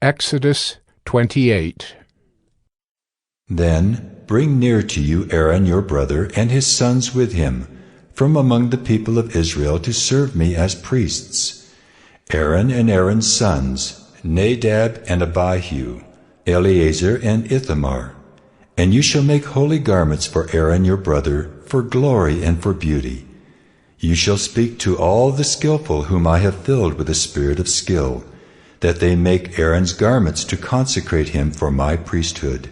Exodus 28. Then bring near to you Aaron your brother and his sons with him, from among the people of Israel to serve me as priests. Aaron and Aaron's sons, Nadab and Abihu, Eleazar and Ithamar. And you shall make holy garments for Aaron your brother, for glory and for beauty. You shall speak to all the skillful whom I have filled with the spirit of skill, that they make Aaron's garments to consecrate him for my priesthood.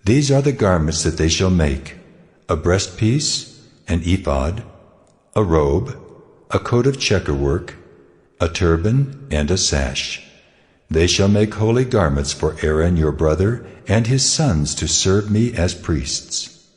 These are the garments that they shall make: a breastpiece, an ephod, a robe, a coat of checkerwork, a turban, and a sash. They shall make holy garments for Aaron your brother and his sons to serve me as priests.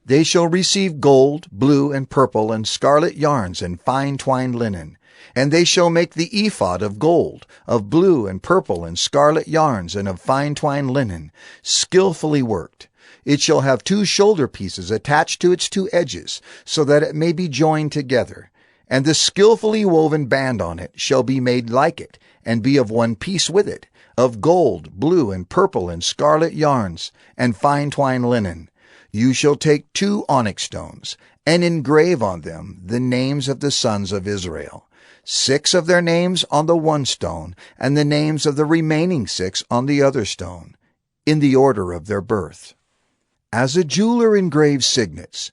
They shall receive gold, blue, and purple, and scarlet yarns, and fine twined linen. And they shall make the ephod of gold, of blue, and purple, and scarlet yarns, and of fine twined linen, skillfully worked. It shall have 2 shoulder pieces attached to its 2 edges, so that it may be joined together. And the skillfully woven band on it shall be made like it, and be of one piece with it, of gold, blue, and purple, and scarlet yarns, and fine twined linen. You shall take 2 onyx stones, and engrave on them the names of the sons of Israel, 6 of their names on the one stone, and the names of the remaining 6 on the other stone, in the order of their birth. As a jeweler engraves signets,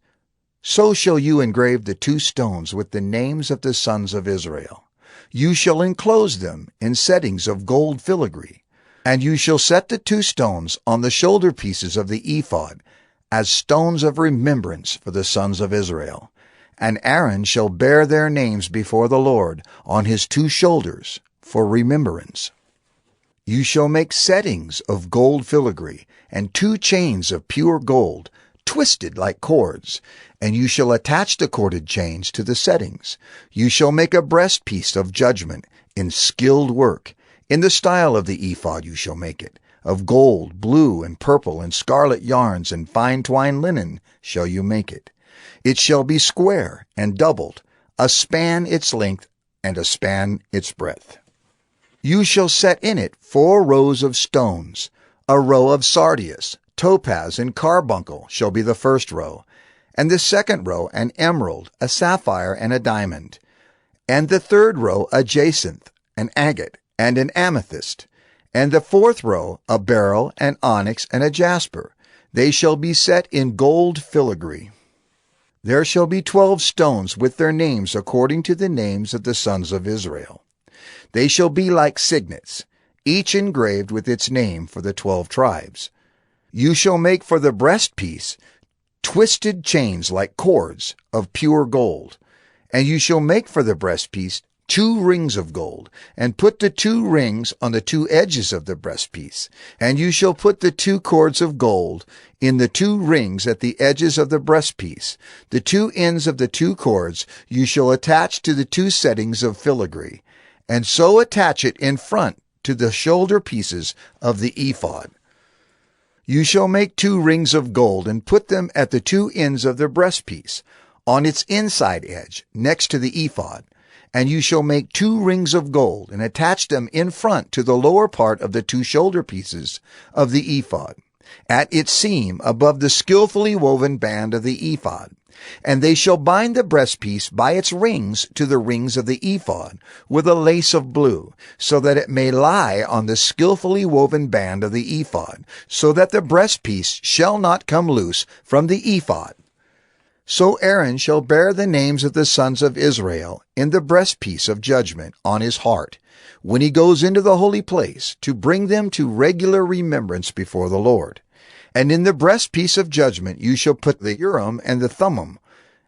so shall you engrave the 2 stones with the names of the sons of Israel. You shall enclose them in settings of gold filigree, and you shall set the 2 stones on the shoulder pieces of the ephod as stones of remembrance for the sons of Israel. And Aaron shall bear their names before the Lord on his 2 shoulders for remembrance. You shall make settings of gold filigree and 2 chains of pure gold, twisted like cords, and you shall attach the corded chains to the settings. You shall make a breastpiece of judgment in skilled work. In the style of the ephod you shall make it. Of gold, blue, and purple, and scarlet yarns, and fine twined linen shall you make it. It shall be square and doubled, a span its length, and a span its breadth. You shall set in it 4 rows of stones. A row of sardius, topaz, and carbuncle shall be the first row, and the second row an emerald, a sapphire, and a diamond, and the third row a jacinth, an agate, and an amethyst, and the 4th row a beryl, an onyx, and a jasper. They shall be set in gold filigree. There shall be 12 stones with their names according to the names of the sons of Israel. They shall be like signets, each engraved with its name for the 12 tribes. You shall make for the breastpiece twisted chains like cords of pure gold, and you shall make for the breastpiece 2 rings of gold, and put the 2 rings on the 2 edges of the breastpiece. And you shall put the 2 cords of gold in the 2 rings at the edges of the breastpiece. The 2 ends of the 2 cords you shall attach to the 2 settings of filigree, and so attach it in front to the shoulder pieces of the ephod. You shall make 2 rings of gold, and put them at the 2 ends of the breastpiece, on its inside edge, next to the ephod. And you shall make 2 rings of gold, and attach them in front to the lower part of the 2 shoulder pieces of the ephod, at its seam above the skillfully woven band of the ephod. And they shall bind the breastpiece by its rings to the rings of the ephod with a lace of blue, so that it may lie on the skillfully woven band of the ephod, so that the breastpiece shall not come loose from the ephod. So Aaron shall bear the names of the sons of Israel in the breastpiece of judgment on his heart, when he goes into the holy place, to bring them to regular remembrance before the Lord. And in the breastpiece of judgment you shall put the Urum and the Thumbum,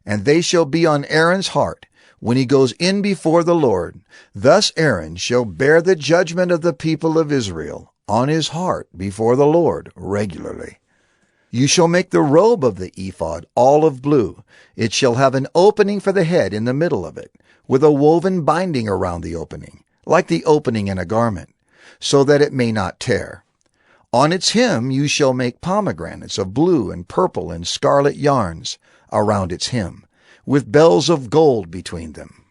and they shall be on Aaron's heart, when he goes in before the Lord. Thus Aaron shall bear the judgment of the people of Israel on his heart before the Lord regularly. You shall make the robe of the ephod all of blue. It shall have an opening for the head in the middle of it, with a woven binding around the opening, like the opening in a garment, so that it may not tear. On its hem you shall make pomegranates of blue and purple and scarlet yarns around its hem, with bells of gold between them.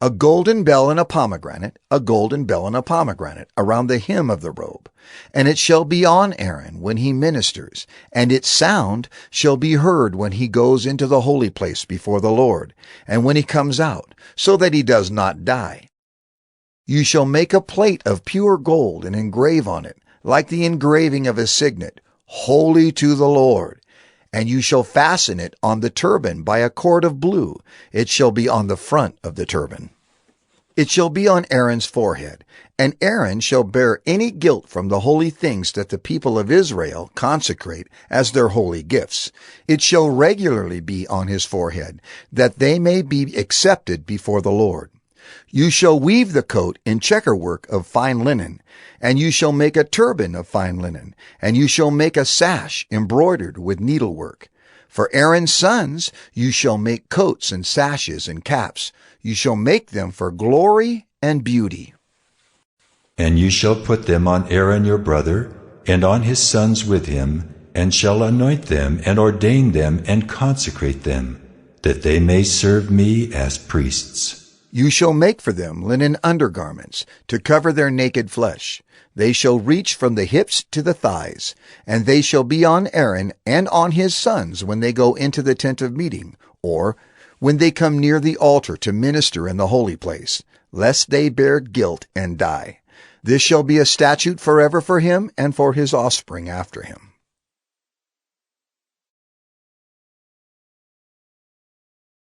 a golden bell and a pomegranate, a golden bell and a pomegranate, around the hem of the robe. And it shall be on Aaron when he ministers, and its sound shall be heard when he goes into the holy place before the Lord, and when he comes out, so that he does not die. You shall make a plate of pure gold and engrave on it, like the engraving of a signet, holy to the Lord. And you shall fasten it on the turban by a cord of blue. It shall be on the front of the turban. It shall be on Aaron's forehead, and Aaron shall bear any guilt from the holy things that the people of Israel consecrate as their holy gifts. It shall regularly be on his forehead, that they may be accepted before the Lord. You shall weave the coat in checkerwork of fine linen, and you shall make a turban of fine linen, and you shall make a sash embroidered with needlework. For Aaron's sons you shall make coats and sashes and caps. You shall make them for glory and beauty. And you shall put them on Aaron your brother, and on his sons with him, and shall anoint them, and ordain them, and consecrate them, that they may serve me as priests. You shall make for them linen undergarments, to cover their naked flesh. They shall reach from the hips to the thighs, and they shall be on Aaron and on his sons when they go into the tent of meeting, or when they come near the altar to minister in the holy place, lest they bear guilt and die. This shall be a statute forever for him and for his offspring after him.